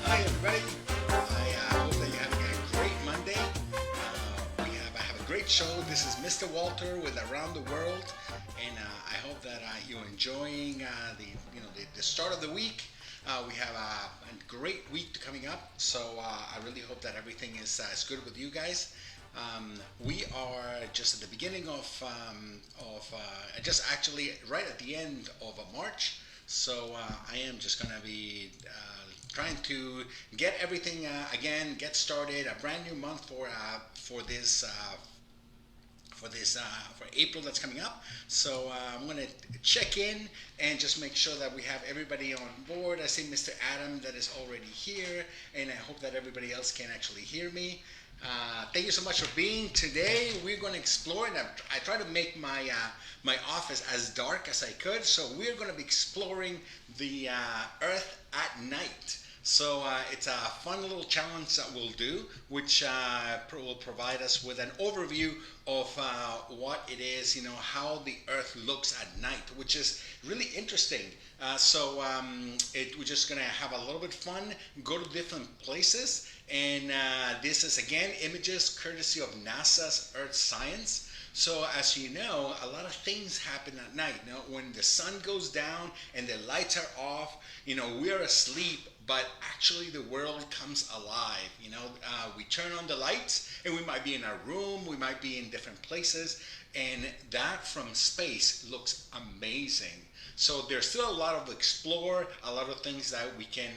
Hi everybody. I hope that you're having a great Monday. I have a great show. This is Mr. Walter with Around the World, and I hope that you're enjoying the start of the week. We have a great week coming up, so I really hope that everything is good with you guys. We are just at the beginning just actually right at the end of March. So I am just gonna be trying to get everything again, get started. A brand new month for April that's coming up. So I'm gonna check in and just make sure that we have everybody on board. I see Mr. Adam that is already here, and I hope that everybody else can actually hear me. Thank you so much for being today. We're going to explore, and I try to make my office as dark as I could. So we're going to be exploring the Earth at night. So it's a fun little challenge that we'll do, which will provide us with an overview of what it is, how the Earth looks at night, which is really interesting. We're just gonna have a little bit fun, go to different places, and this is again images courtesy of NASA's Earth Science. So as you know, a lot of things happen at night. When the sun goes down and the lights are off, we're asleep, but actually the world comes alive. We turn on the lights and we might be in our room, we might be in different places, and that from space looks amazing. So there's still a lot of explore, a lot of things that we can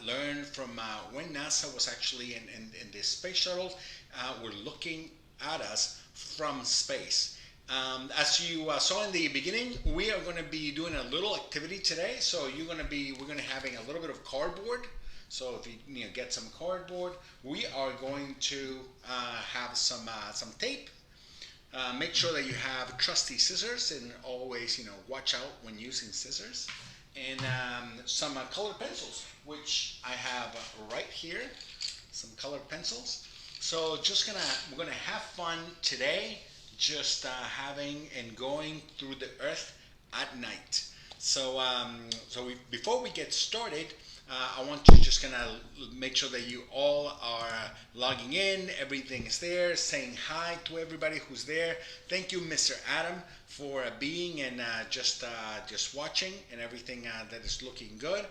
learn from when NASA was actually in this space shuttle, were looking at us from space. As you saw in the beginning, we are going to be doing a little activity today. So we're going to be having a little bit of cardboard. So if you get some cardboard, we are going to have some tape. Make sure that you have trusty scissors, and always watch out when using scissors. And some colored pencils, which I have right here. Some colored pencils. So we're gonna have fun today, just having and going through the Earth at night. So before we get started, I want to just gonna make sure that you all are logging in. Everything is there. Saying hi to everybody who's there. Thank you, Mr. Adam, for being and just watching and everything that is looking good.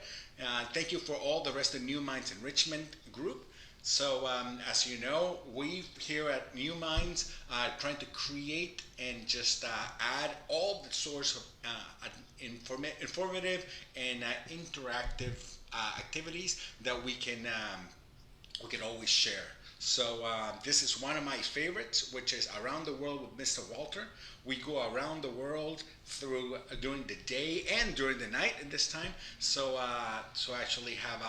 Thank you for all the rest of New Minds Enrichment group. So, as you know, we here at New Minds are trying to create and just add all the sorts of informative and interactive activities that we can always share. So this is one of my favorites, which is Around the World with Mr. Walter. We go around the world through during the day and during the night at this time. So actually have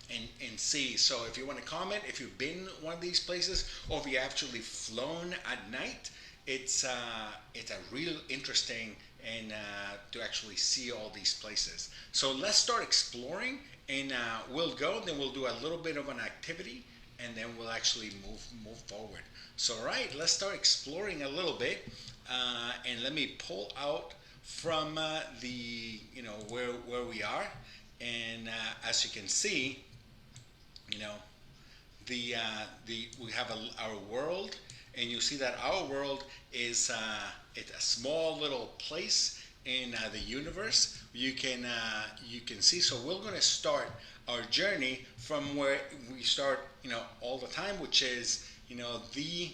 and see. So if you want to comment, if you've been one of these places, or if you actually flown at night, it's a real interesting and to actually see all these places. So let's start exploring, and we'll go. Then we'll do a little bit of an activity, and then we'll actually move forward. So all right, let's start exploring a little bit, and let me pull out from the where we are, and as you can see, you know the we have our world, and you see that our world is it's a small little place in the universe. You can see. So we're going to start our journey from where we start, all the time, which is the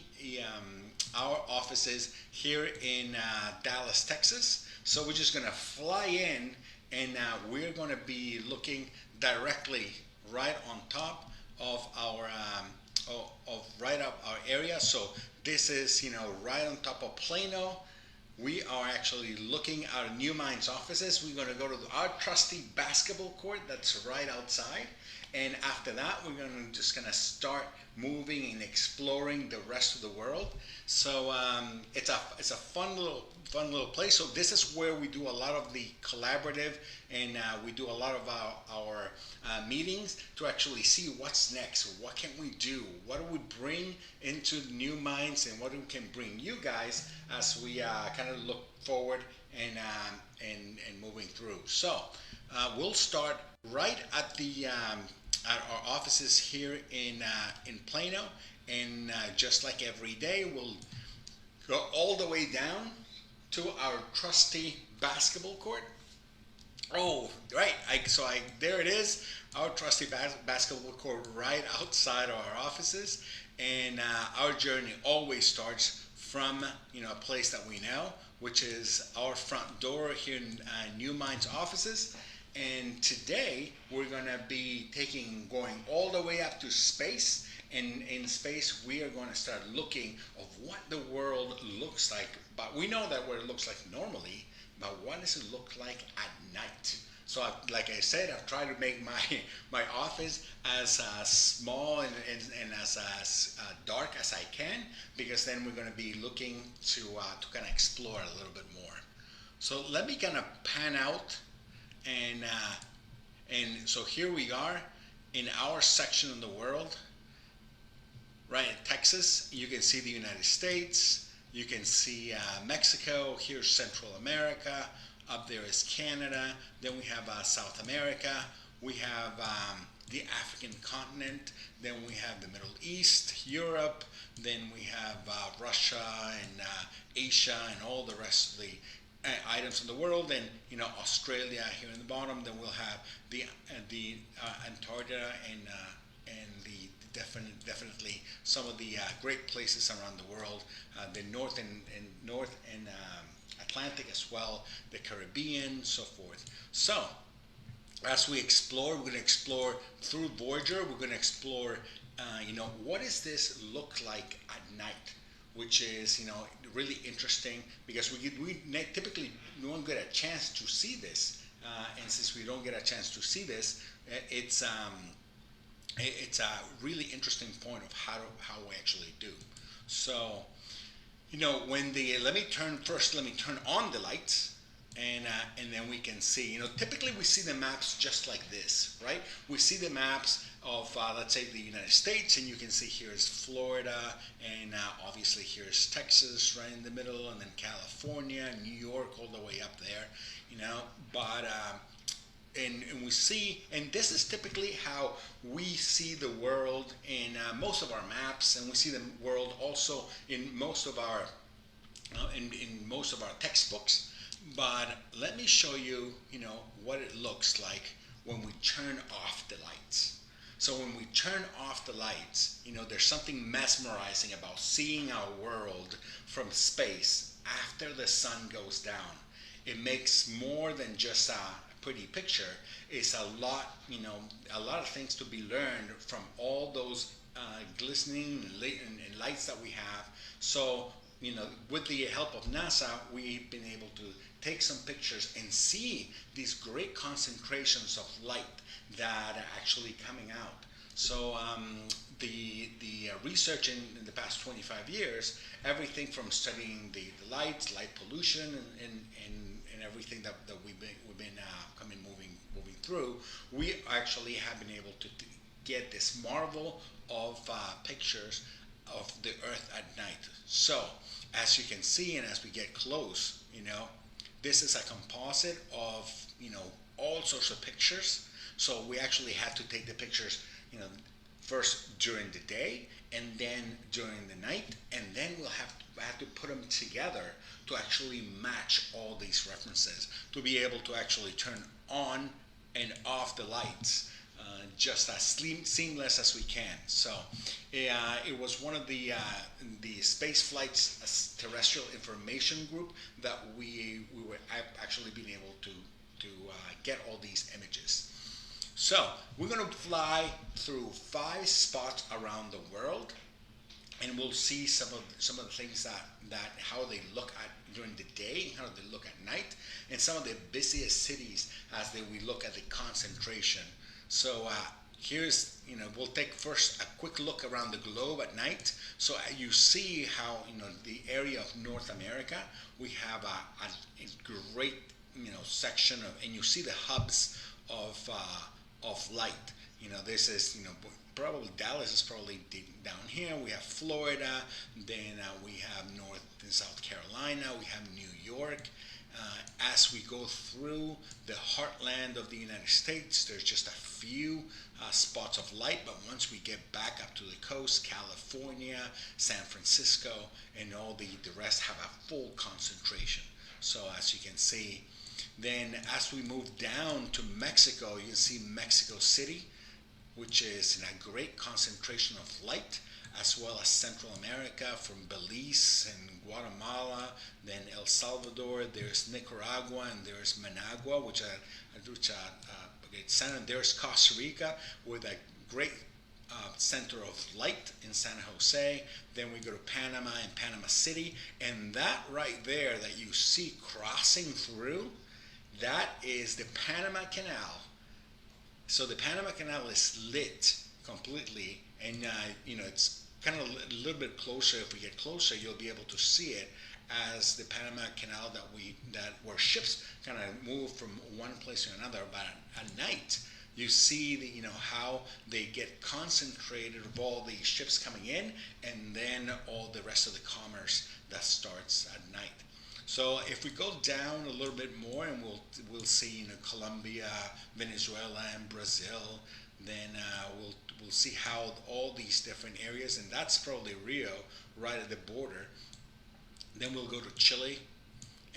our offices here in Dallas, Texas. So we're just going to fly in, and we're going to be looking directly right on top of our of right up our area. So this is right on top of Plano. We are actually looking at our New Minds offices. We're going to go to our trusty basketball court that's right outside, and after that, we're just going to start moving and exploring the rest of the world. So it's a fun little place. So this is where we do a lot of the collaborative, and we do a lot of our meetings to actually see what's next. What can we do? What do we bring into New Minds, and what we can bring you guys as we kind of look forward and moving through. So we'll start right at the at our offices here in Plano, and just like every day, we'll go all the way down to our trusty basketball court. Oh, right. There it is, our trusty basketball court right outside of our offices, and our journey always starts from a place that we know, which is our front door here in New Minds offices. And today we're going to be going all the way up to space. And in space, we are going to start looking of what the world looks like. But we know that what it looks like normally, but what does it look like at night? So, like I said, I've tried to make my office as small and as dark as I can, because then we're going to be looking to kind of explore a little bit more. So let me kind of pan out, and so here we are in our section of the world. Right in Texas, you can see the United States, you can see Mexico, here's Central America, up there is Canada, then we have South America, we have the African continent, then we have the Middle East, Europe, then we have Russia and Asia and all the rest of the items in the world, and Australia here in the bottom. Then we'll have the Antarctica and the definitely some of the great places around the world, the North and Atlantic as well, the Caribbean, so forth. So as we explore, we're going to explore through Voyager. We're going to explore, what does this look like at night, which is really interesting, because we typically don't get a chance to see this, and since we don't get a chance to see this, it's a really interesting point of how we actually do. So, let me turn on the lights, and then we can see. Typically we see the maps just like this, right? We see the maps of let's say the United States, and you can see here's Florida, and obviously here's Texas right in the middle, and then California, New York, all the way up there, But and we see, and this is typically how we see the world in most of our maps, and we see the world also in most of our in most of our textbooks. But let me show you, what it looks like when we turn off the lights. So when we turn off the lights, there's something mesmerizing about seeing our world from space after the sun goes down. It makes more than just a pretty picture. It's a lot of things to be learned from all those glistening and lights that we have. So, with the help of NASA, we've been able to take some pictures and see these great concentrations of light that are actually coming out. So the research in the past 25 years, everything from studying the lights, light pollution, and everything that we've been moving through, we actually have been able to get this marvel of pictures of the Earth at night. So as you can see, and as we get close, this is a composite of all sorts of pictures. So we actually had to take the pictures, first during the day and then during the night, and then we'll have to put them together to actually match all these references, to be able to actually turn on and off the lights just as seamless as we can. So it was one of the space flight's terrestrial information group that we were actually being able to get all these images. So we're going to fly through 5 spots around the world, and we'll see some of the things that how they look at during the day and how they look at night, and some of the busiest cities as we look at the concentration. So here's, we'll take first a quick look around the globe at night. So you see how, the area of North America, we have a great, section of, and you see the hubs of light. This is, probably Dallas is probably down here. We have Florida, then we have North and South Carolina, we have New York. As we go through the heartland of the United States, there's just a few spots of light, but once we get back up to the coast, California, San Francisco, and all the rest have a full concentration. So as you can see, then as we move down to Mexico, you can see Mexico City, which is in a great concentration of light, as well as Central America from Belize and Guatemala, then El Salvador, there's Nicaragua, and there's Managua, which great center. And there's Costa Rica with a great center of light in San Jose. Then we go to Panama and Panama City, and that right there that you see crossing through, that is the Panama Canal. So the Panama Canal is lit completely, and it's kind of a little bit closer. If we get closer, you'll be able to see it as the Panama Canal where ships kind of move from one place to another. But at night, you see how they get concentrated of all the ships coming in, and then all the rest of the commerce that starts at night. So if we go down a little bit more, and we'll see Colombia, Venezuela, and Brazil, then we'll see how all these different areas, and that's probably Rio, right at the border. Then we'll go to Chile,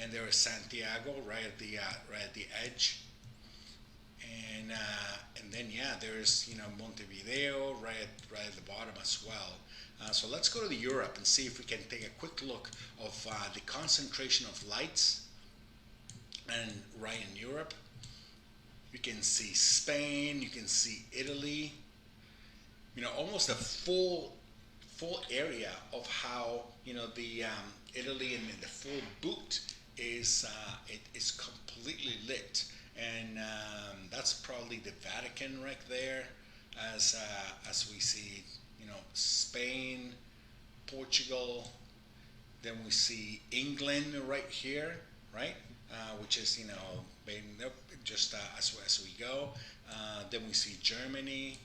and there is Santiago right at the edge, and then there's Montevideo right at the bottom as well. So let's go to Europe and see if we can take a quick look of the concentration of lights, and right in Europe. You can see Spain, you can see Italy, almost a full area of how, the Italy and the full boot is completely lit. And that's probably the Vatican right there, as we see, Spain, Portugal, then we see England right here, right? Which is, just as we go. Then we see Germany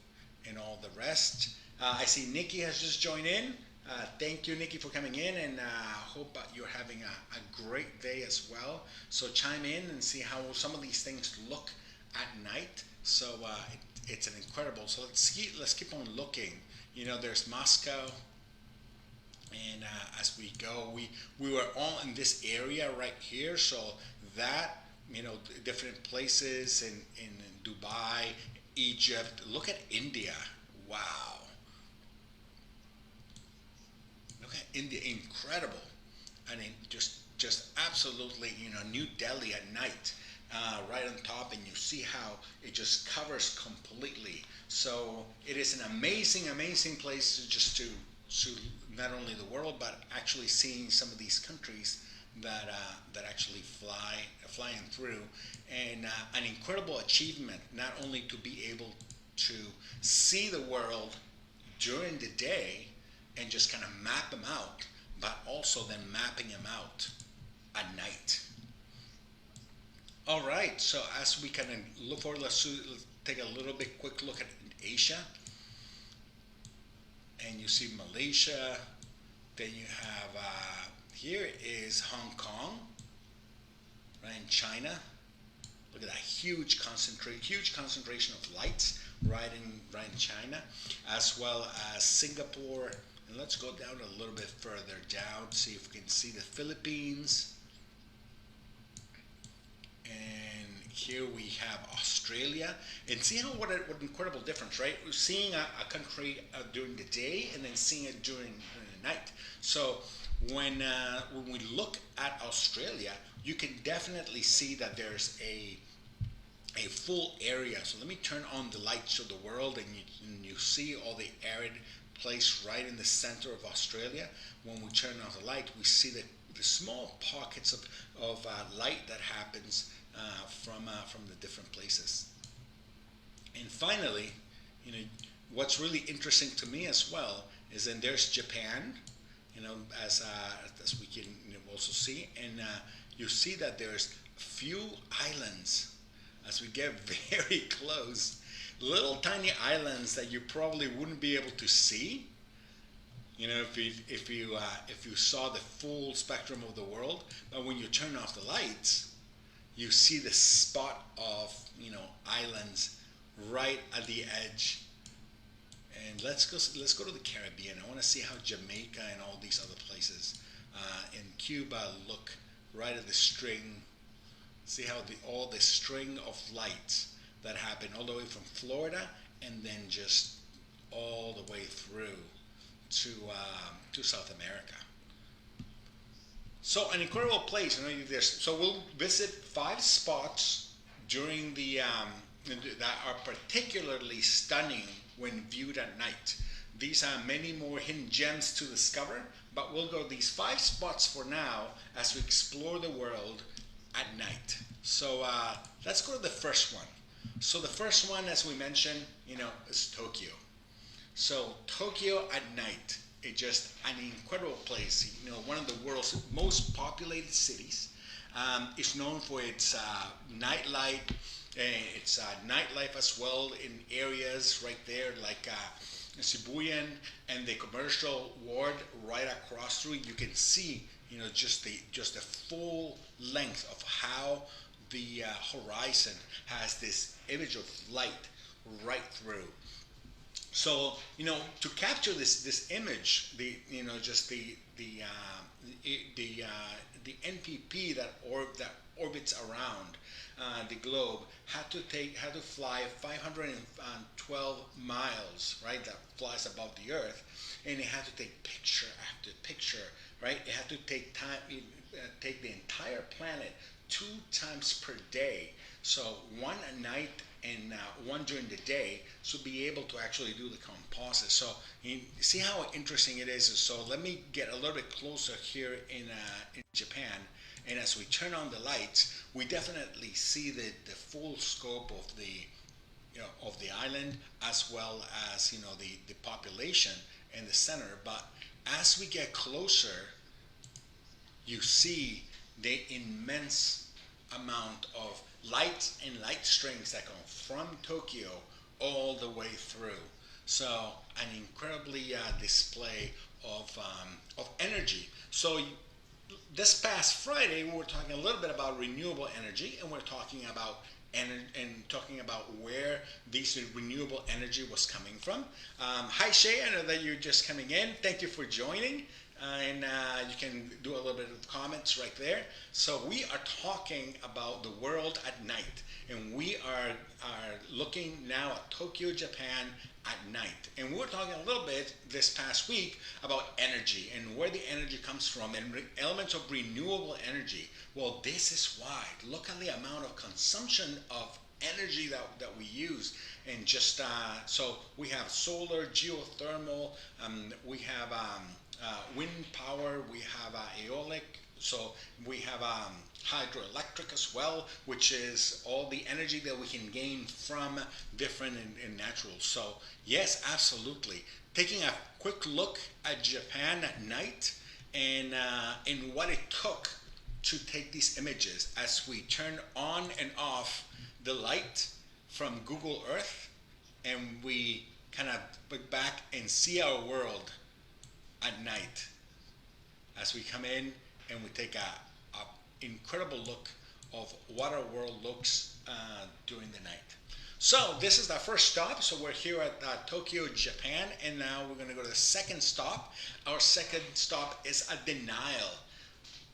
and all the rest. I see Nikki has just joined in. Thank you, Nikki, for coming in, and hope you're having a great day as well. So chime in and see how some of these things look at night. So it's an incredible. So let's keep on looking. There's Moscow. And as we go, we were all in this area right here, so that different places in Dubai, Egypt. Look at India. Wow. Look at India. Incredible. I mean, just absolutely, New Delhi at night, right on top, and you see how it just covers completely. So it is an amazing, amazing place to not only the world, but actually seeing some of these countries that actually flying through, and an incredible achievement not only to be able to see the world during the day and just kind of map them out, but also then mapping them out at night. All right, so as we kind of look forward, let's take a little bit quick look at Asia, and you see Malaysia. Then you have here is Hong Kong, right in China. Look at that huge concentration of lights right in China, as well as Singapore. And let's go down a little bit further down, see if we can see the Philippines. And here we have Australia, and see how what an incredible difference, right? We're seeing a country during the day, and then seeing it during the night. So when we look at Australia, you can definitely see that there's a full area. So let me turn on the lights of the world, and you see all the arid place right in the center of Australia. When we turn on the light, we see the small pockets of light that happens from the different places. And finally, you know, what's really interesting to me as well is then there's Japan, as we can also see, and you see that there's few islands as we get very close, little tiny islands that you probably wouldn't be able to see. If you saw the full spectrum of the world, but when you turn off the lights, you see the spot of islands right at the edge. And let's go to the Caribbean. I want to see how Jamaica and all these other places in Cuba look right at the string. See how all the string of lights that happen all the way from Florida and then just all the way through to South America. So an incredible place. So we'll visit 5 spots during that are particularly stunning when viewed at night. These are many more hidden gems to discover, but we'll go these 5 spots for now as we explore the world at night. So let's go to the first one. So the first one, as we mentioned, is Tokyo. So Tokyo at night is just an incredible place. One of the world's most populated cities. It's known for its nightlife. It's nightlife as well in areas right there like Shibuya and the commercial ward right across through. You can see, just the full length of how the horizon has this image of light right through. So to capture this image, the NPP that orbits around the globe had to fly 512 miles, right? That flies above the Earth, and it had to take picture after picture, right? It had to take take the entire planet 2 times per day. So one at night and one during the day, to be able to actually do the composite. So you see how interesting it is. So let me get a little bit closer here in Japan, and as we turn on the lights, we definitely see the full scope of the island, as well as the population in the center. But as we get closer, you see the immense amount of lights and light strings that go from Tokyo all the way through. So an incredibly display of energy. So this past Friday, we were talking a little bit about renewable energy, and we're talking about where this renewable energy was coming from. Hi Shay, I know that you're just coming in. Thank you for joining. and you can do a little bit of comments right there. So we are talking about the world at night, and we are looking now at Tokyo, Japan at night. And we were talking a little bit this past week about energy and where the energy comes from and elements of renewable energy. Well, this is why. Look at the amount of consumption of energy that we use. And just so we have solar, geothermal, we have wind power, we have aeolic, so we have hydroelectric as well, which is all the energy that we can gain from different and natural. So yes, absolutely. Taking a quick look at Japan at night and what it took to take these images as we turn on and off the light from Google Earth, and we kind of look back and see our world at night as we come in and we take a incredible look of what our world looks during the night. So this is our first stop. So we're here at Tokyo, Japan, and now we're going to go to the second stop. Our second stop is at the Nile.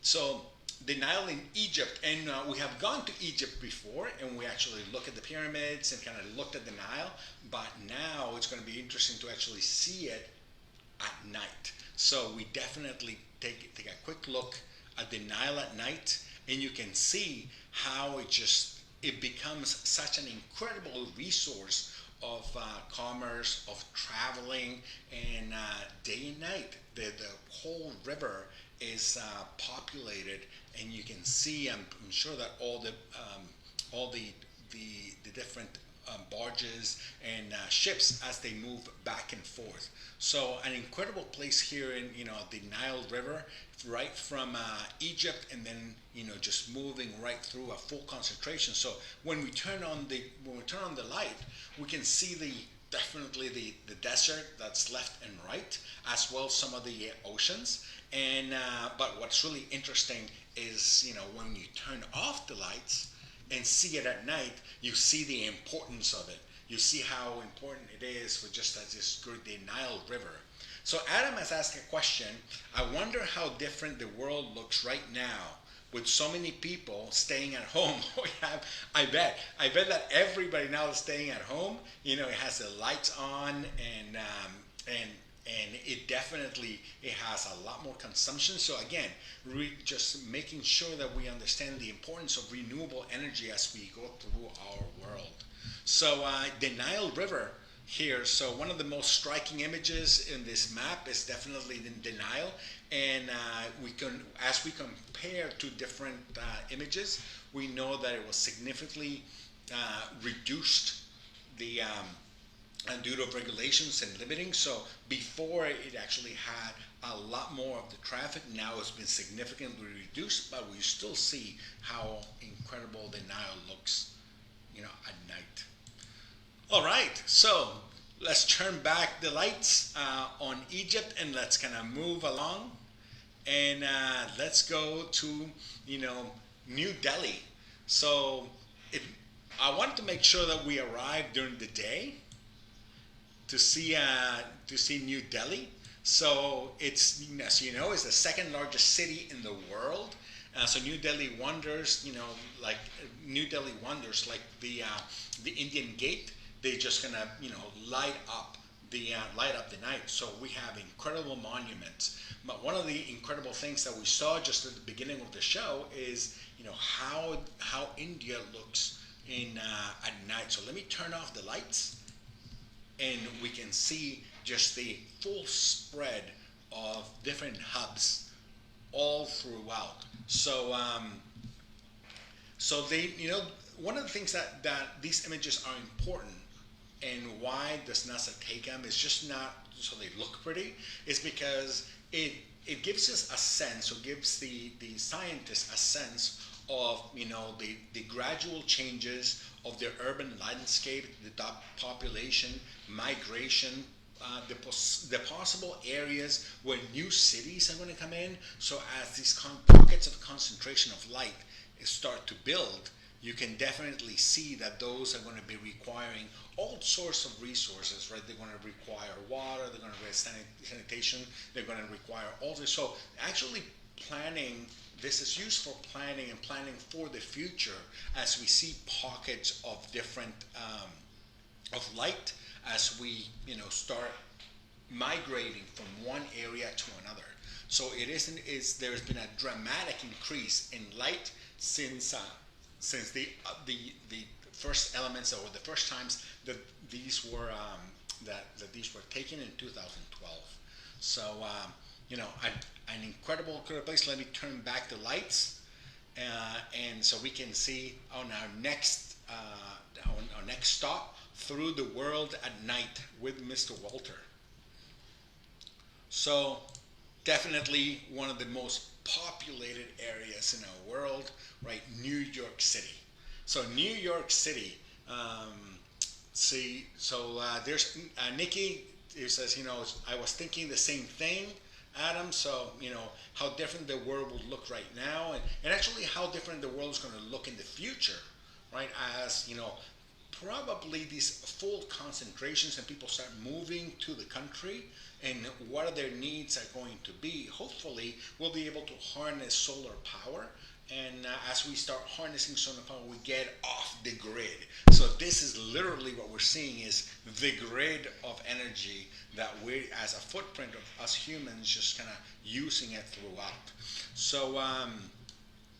So the Nile in Egypt, and we have gone to Egypt before, and we actually looked at the pyramids and kind of looked at the Nile, but now it's going to be interesting to actually see it at night. So we definitely take a quick look at the Nile at night, and you can see how it becomes such an incredible resource of commerce, of traveling, and day and night. The whole river is populated, and you can see. I'm sure that all the different barges and ships as they move back and forth. So an incredible place here in the Nile River, right from Egypt, and then just moving right through a full concentration. So when we turn on the light, we can see definitely the desert that's left and right, as well as some of the oceans. And but what's really interesting is when you turn off the lights and see it at night, you see the importance of it. You see how important it is for just as the Nile River. So Adam has asked a question. I wonder how different the world looks right now with so many people staying at home. I bet that everybody now is staying at home. It has the lights on, and it definitely has a lot more consumption. So again, just making sure that we understand the importance of renewable energy as we go through our world. So the Nile River here. So one of the most striking images in this map is definitely the Nile, and as we compare to different images, we know that it was significantly reduced due to regulations and limiting. So before, it actually had a lot more of the traffic. Now it's been significantly reduced, but we still see how incredible the Nile looks, at night. All right, so let's turn back the lights on Egypt, and let's kind of move along, and let's go to New Delhi. So I wanted to make sure that we arrive during the day to see New Delhi. So it's, as you know, it's the second largest city in the world. So New Delhi wonders, like the Indian Gate. They're just gonna, light up the night. So we have incredible monuments. But one of the incredible things that we saw just at the beginning of the show is, how India looks at night. So let me turn off the lights, and we can see just the full spread of different hubs all throughout. So, they, one of the things that these images are important, and why does NASA take them is just not so they look pretty, is because it gives us a sense, or gives the scientists a sense of the gradual changes of the urban landscape, the population, migration, the possible areas where new cities are going to come in. So as these pockets of concentration of light start to build, you can definitely see that those are going to be requiring all sorts of resources, right? They're going to require water, they're going to require sanitation, they're going to require all this. So actually planning, this is used for planning and planning for the future as we see pockets of different of light as we start migrating from one area to another. So it isn't is there's been a dramatic increase in light since the first elements or the first times that these were that these were taken in 2012. So an incredible place. Let me turn back the lights, and so we can see on our next stop, Through the World at Night with Mr. Walter. So definitely one of the most populated areas in our world, right? New York City. So New York City. There's Nikki. Who says, I was thinking the same thing, Adam. So how different the world will look right now, and actually how different the world is going to look in the future, right? As probably these full concentrations and people start moving to the country, and what their needs are going to be. Hopefully we'll be able to harness solar power, and as we start harnessing solar power, we get off the grid. So this is literally what we're seeing, is the grid of energy that we, as a footprint of us humans, just kind of using it throughout. So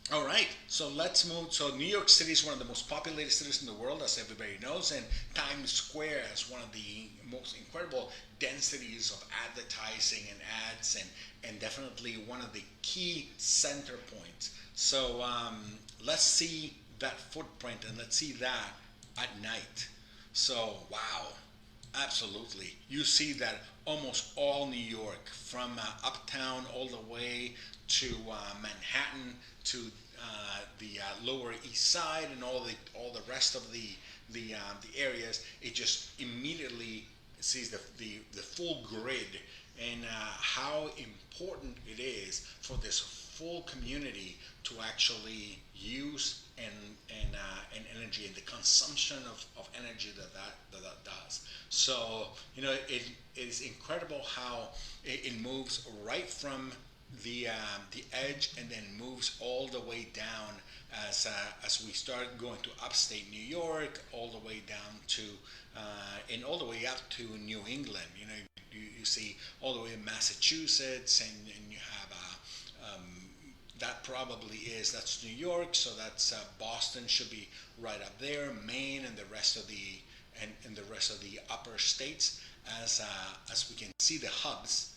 all right, so let's move. So New York City is one of the most populated cities in the world, as everybody knows, and Times Square is one of the most incredible densities of advertising and ads, and definitely one of the key center points. So let's see that footprint, and let's see that at night. So wow, absolutely. You see that almost all New York, from uptown all the way to Manhattan, to the Lower East Side, and all the rest of the areas, it just immediately sees the full grid, and how important it is for this full community to actually use and energy, and the consumption of energy that does. So it is incredible how it moves right from the edge, and then moves all the way down as we start going to upstate New York, all the way down to and all the way up to New England. You see all the way in Massachusetts, and you have that probably that's New York, so that's Boston should be right up there, Maine, and the rest of the upper states, as we can see the hubs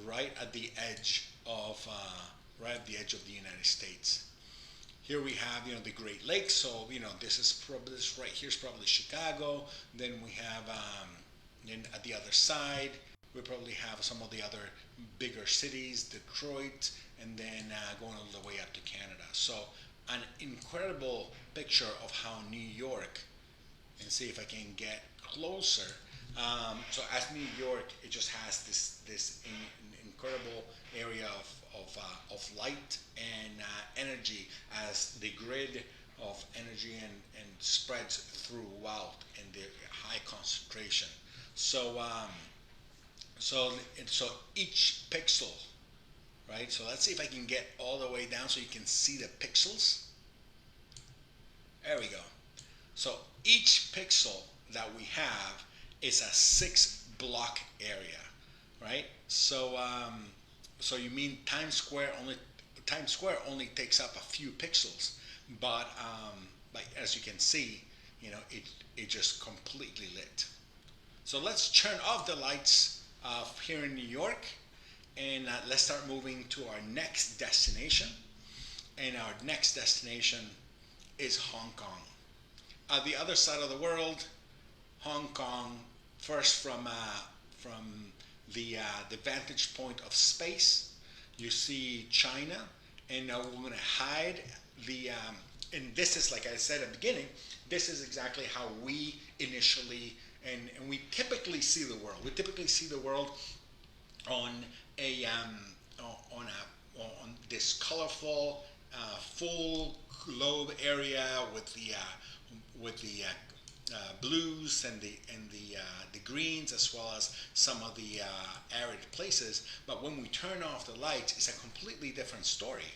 right at the edge of the United States. Here we have the Great Lakes. So this right here is probably Chicago. Then we have then at the other side we probably have some of the other bigger cities, Detroit, and then going all the way up to Canada. So an incredible picture of how New York, and see if I can get closer. So as New York, it just has this incredible area of light and energy, as the grid of energy and spreads throughout, and the high concentration. So so each pixel, right? So let's see if I can get all the way down so you can see the pixels. There we go. So each pixel that we have is a 6-block area, right? So so you mean Times Square only takes up a few pixels, but as you can see, it just completely lit. So let's turn off the lights here in New York, and let's start moving to our next destination. And our next destination is Hong Kong. At the other side of the world, Hong Kong, first from the vantage point of space, you see China, and now we're going to hide and this is, like I said at the beginning, this is exactly how we initially, and we typically see the world. We typically see the world on on this colorful, full globe area with the blues and the greens, as well as some of the arid places. But when we turn off the lights, it's a completely different story,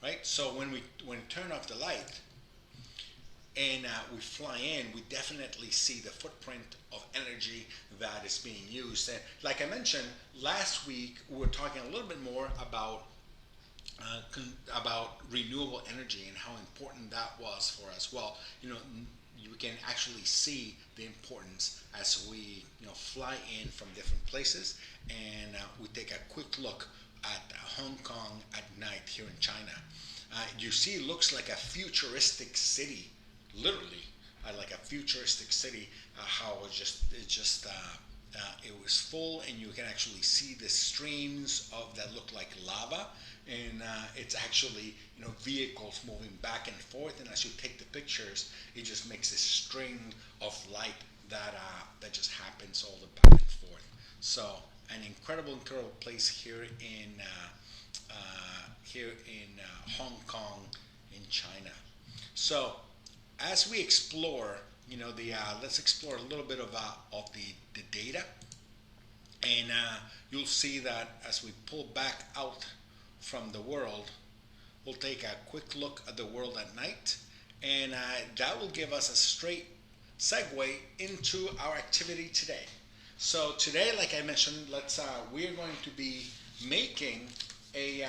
right? So when we turn off the light and we fly in, we definitely see the footprint of energy that is being used. And like I mentioned last week, we were talking a little bit more about renewable energy and how important that was for us. Well, you can actually see the importance as we fly in from different places, and we take a quick look at Hong Kong at night here in China. You see, it looks like a futuristic city, literally, like a futuristic city. How it was full, and you can actually see the streams that look like lava, and it's actually vehicles moving back and forth. And as you take the pictures, it just makes this string of light that just happens all the back and forth. So an incredible place here in Hong Kong in China. So as we explore, let's explore a little bit of the data, and you'll see that as we pull back out from the world, we'll take a quick look at the world at night, and that will give us a straight segue into our activity today. So today, like I mentioned, we're going to be making we're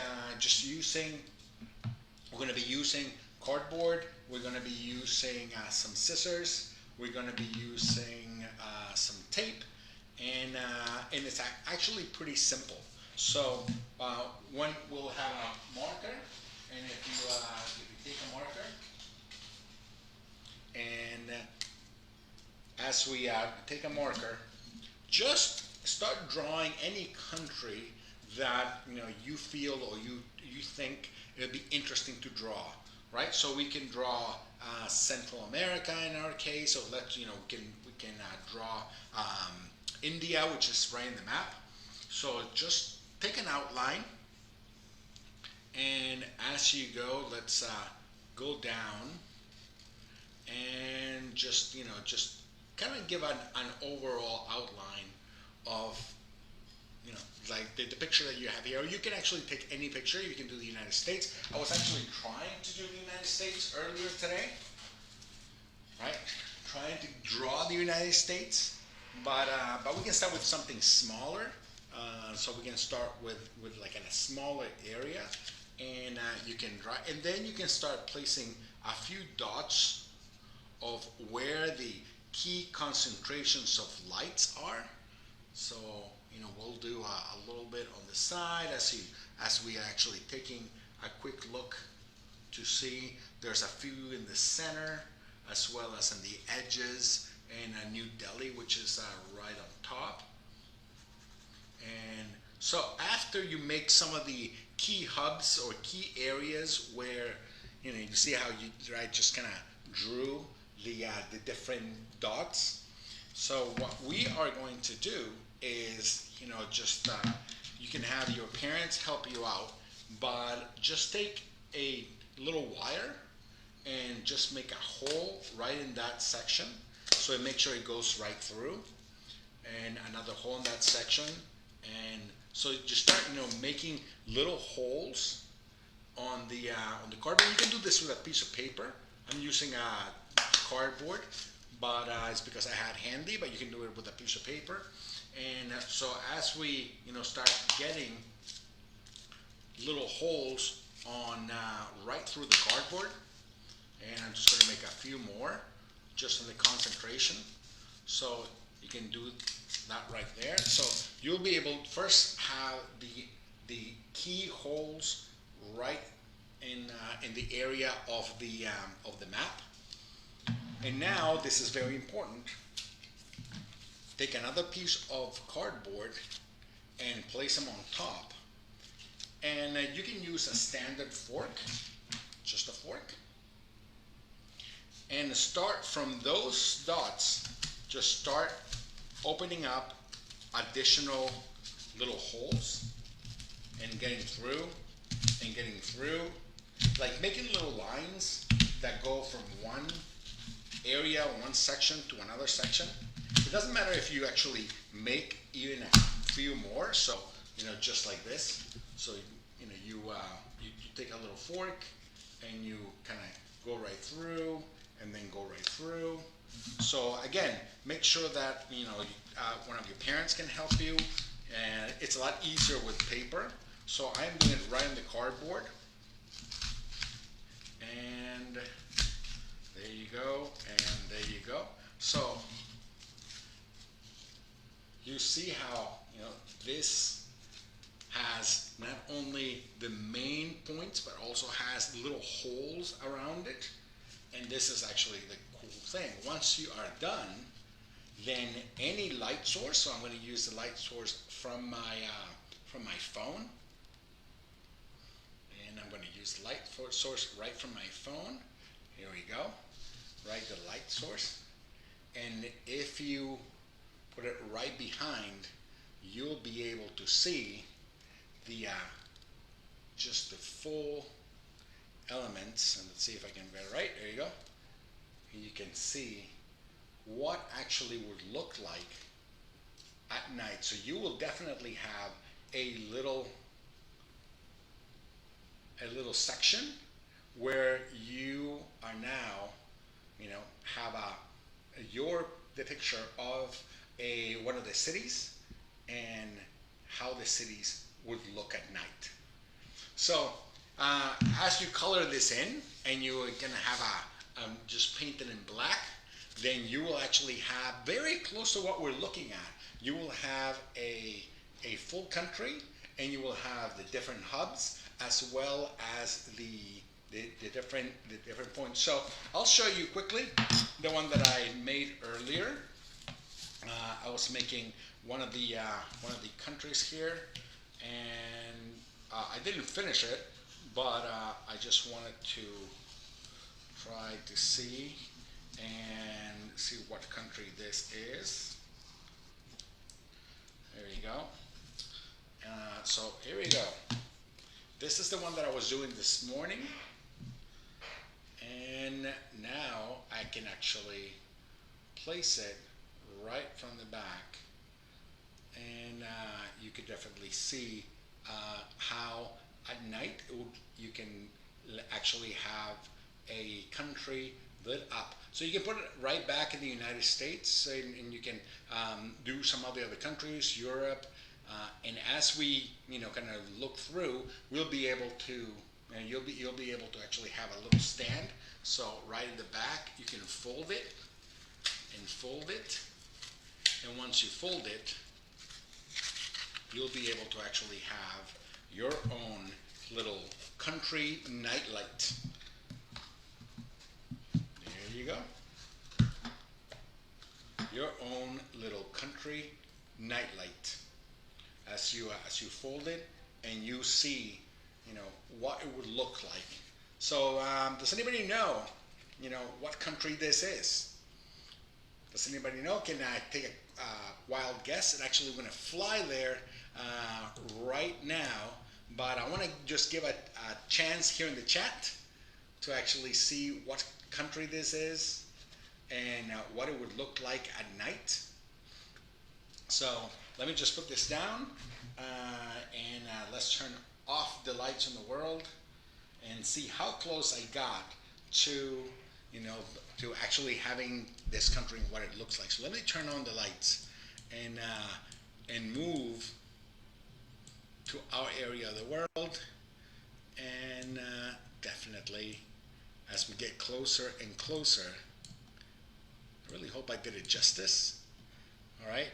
going to be using cardboard. We're going to be using some scissors. We're going to be using some tape, and it's actually pretty simple. So we'll have a marker, and if you take a marker, and as we take a marker, just start drawing any country that you feel or you think it would be interesting to draw, right? So we can draw Central America in our case, or we can draw India, which is right in the map. So just take an outline, and as you go, let's go down and just kind of give an overall outline of like the picture that you have here. Or you can actually take any picture. You can do the United States. I was actually trying to do the United States earlier today, right? Trying to draw the United States, but we can start with something smaller. So we can start with like in a smaller area, and you can draw, and then you can start placing a few dots of where the key concentrations of lights are. So we'll do a little bit on the side as we are actually taking a quick look to see. There's a few in the center, as well as in the edges, and New Delhi, which is right on top. And so after you make some of the key hubs or key areas where you see how you just kind of drew the different dots. So what we are going to do is you can have your parents help you out, but just take a little wire and just make a hole right in that section, so it makes sure it goes right through, and another hole in that section. And so you just start making little holes on the cardboard. You can do this with a piece of paper. I'm using a cardboard, but it's because I had handy, but you can do it with a piece of paper. And so as we start getting little holes on right through the cardboard, and I'm just going to make a few more just in the concentration. So you can do that right there. So you'll be able to first have the key holes right in the area of the map. And now this is very important. Take another piece of cardboard and place them on top. And you can use a standard fork, just a fork. And start from those dots, just start opening up additional little holes and getting through, like making little lines that go from one area, one section to another section. It doesn't matter if you actually make even a few more. So, just like this. So, you take a little fork and you kind of go right through and then go right through. So again, make sure that, one of your parents can help you, and it's a lot easier with paper. So I'm doing it right on the cardboard. And there you go, and there you go. So you see how, this has not only the main points, but also has little holes around it. And this is actually the cool thing. Once you are done, then any light source, so I'm going to use the light source from my phone. And I'm going to use the light source right from my phone. Here we go, right, the light source. And if you put it right behind, you'll be able to see the just the full elements. And let's see if I can get it right. There you go. You can see what actually would look like at night. So you will definitely have a little section where you are now, have the picture of one of the cities and how the cities would look at night. So as you color this in, and you're gonna have just paint it in black, then you will actually have very close to what we're looking at. You will have a full country, and you will have the different hubs as well as the different points. So I'll show you quickly the one that I made earlier. I was making one of the countries here, and I didn't finish it, but I just wanted to try to see what country this is. There you go. So here we go. This is the one that I was doing this morning, and now I can actually place it right from the back, and you could definitely see how at night you can actually have a country lit up. So you can put it right back in the United States, and you can do some of the other countries, Europe, and as we kind of look through, we'll be able to, and you'll be able to actually have a little stand. So right in the back, you can fold it and fold it, and once you fold it, you'll be able to actually have your own little country nightlight. There you go. Your own little country nightlight. As you fold it, and you see, what it would look like. So does anybody know, what country this is? Does anybody know? Can I take a wild guess? It actually going to fly there right now, but I want to just give a chance here in the chat to actually see what country this is and what it would look like at night. So let me just put this down, and let's turn off the lights in the world and see how close I got to, to actually having this country and what it looks like. So let me turn on the lights and move to our area of the world, and definitely as we get closer and closer, I really hope I did it justice. All right.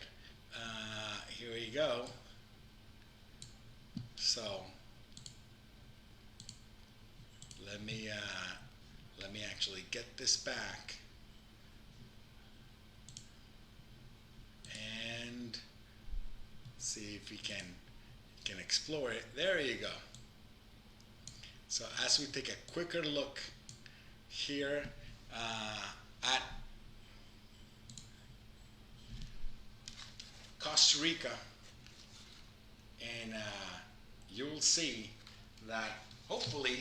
Here we go. So let me actually get this back and see if we can explore it. There you go. So as we take a quicker look here at Costa Rica, and you'll see that hopefully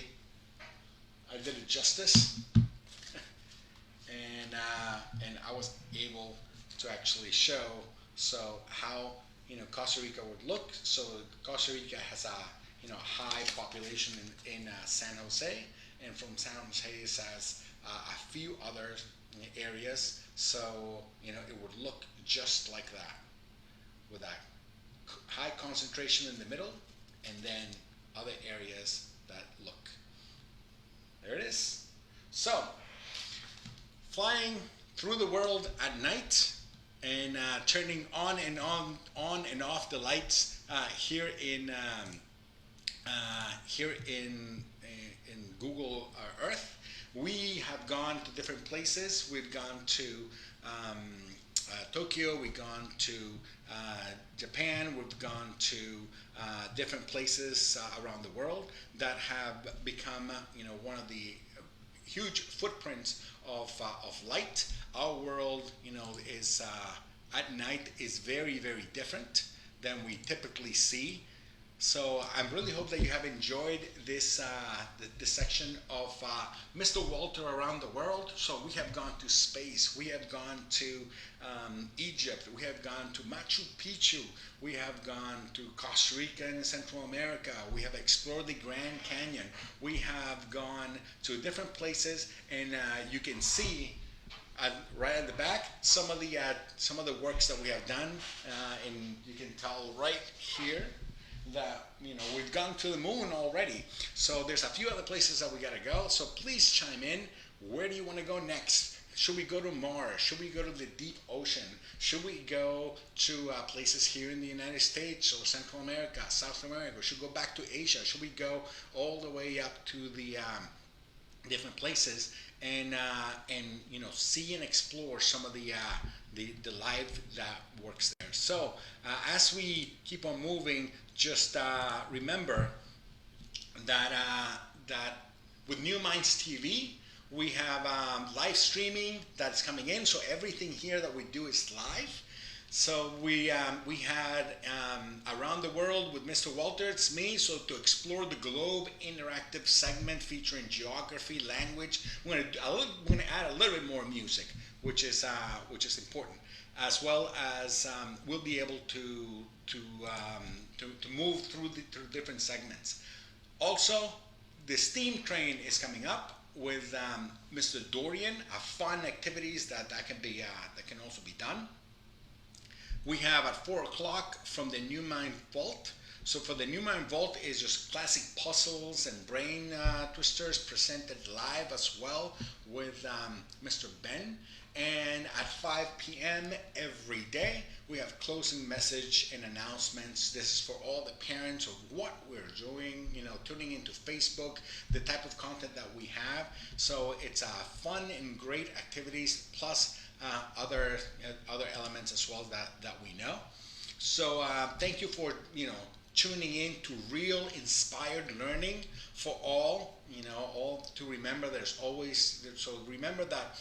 I did it justice. and I was able to actually show so how Costa Rica would look. So Costa Rica has a high population in San Jose, and from San Jose it has a few other areas. So it would look just like that, with a high concentration in the middle, and then other areas that look. There it is. So flying through the world at night and turning on and off the lights here in Google Earth. We have gone to different places. We've gone to Tokyo. We've gone to Japan. We've gone to different places around the world that have become, one of the huge footprints of light. Our world, is at night is very, very different than we typically see. So I really hope that you have enjoyed this this section of Mr. Walter Around the World. So we have gone to space, we have gone to Egypt, we have gone to Machu Picchu, we have gone to Costa Rica and Central America, we have explored the Grand Canyon, we have gone to different places, and you can see right at the back some of the works that we have done, and you can tell right here that we've gone to the moon already. So there's a few other places that we got to go. So please chime in. Where do you want to go next? Should we go to Mars? Should we go to the deep ocean? Should we go to places here in the United States or Central America, South America? Should we go back to Asia? Should we go all the way up to the different places and see and explore some of the life that works there? So as we keep on moving, just remember that with New Minds TV, we have live streaming that's coming in. So everything here that we do is live. So we had Around the World with Mr. Walter. It's me. So to explore the globe, interactive segment featuring geography, language. We're going to add a little bit more music, which is important, as well as we'll be able to move through different segments. Also, the steam train is coming up with Mr. Dorian. Fun activities that can also be done. We have at 4 o'clock from the New Mind Vault. So for the New Mind Vault is just classic puzzles and brain twisters presented live as well with Mr. Ben. And at 5 p.m. every day, we have closing message and announcements. This is for all the parents of what we're doing, tuning into Facebook, the type of content that we have. So it's fun and great activities, plus other elements as well that we know. So thank you for tuning in to real inspired learning for all. All to remember. So remember that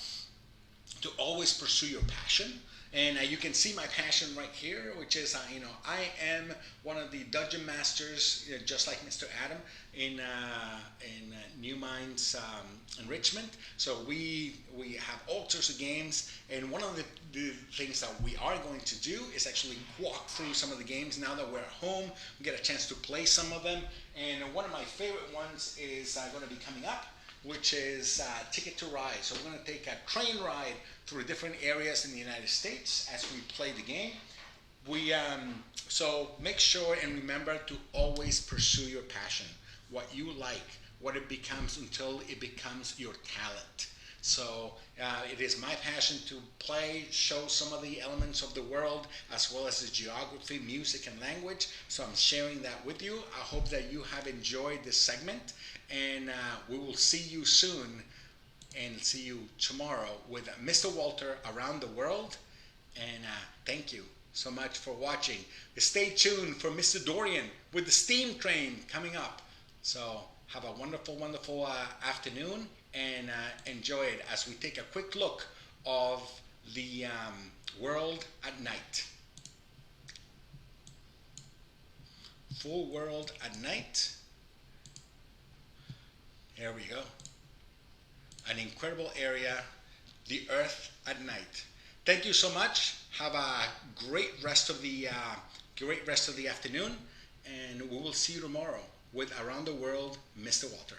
to always pursue your passion. And you can see my passion right here, which is, I am one of the dungeon masters, just like Mr. Adam, in New Minds Enrichment. So we have all sorts of games, and one of the things that we are going to do is actually walk through some of the games. Now that we're at home, we get a chance to play some of them. And one of my favorite ones is going to be coming up, which is Ticket to Ride. So we're going to take a train ride through different areas in the United States as we play the game. So make sure and remember to always pursue your passion, what you like, what it becomes until it becomes your talent. So it is my passion to play, show some of the elements of the world, as well as the geography, music, and language. So I'm sharing that with you. I hope that you have enjoyed this segment, and we will see you soon, and see you tomorrow with Mr. Walter Around the World. And thank you so much for watching. Stay tuned for Mr. Dorian with the steam train coming up. So have a wonderful, wonderful afternoon, and enjoy it as we take a quick look of the world at night. Full world at night. Here we go. An incredible area the earth at night. Thank you so much. Have a great rest of the afternoon, and we will see you tomorrow with Around the World, Mr. Walter.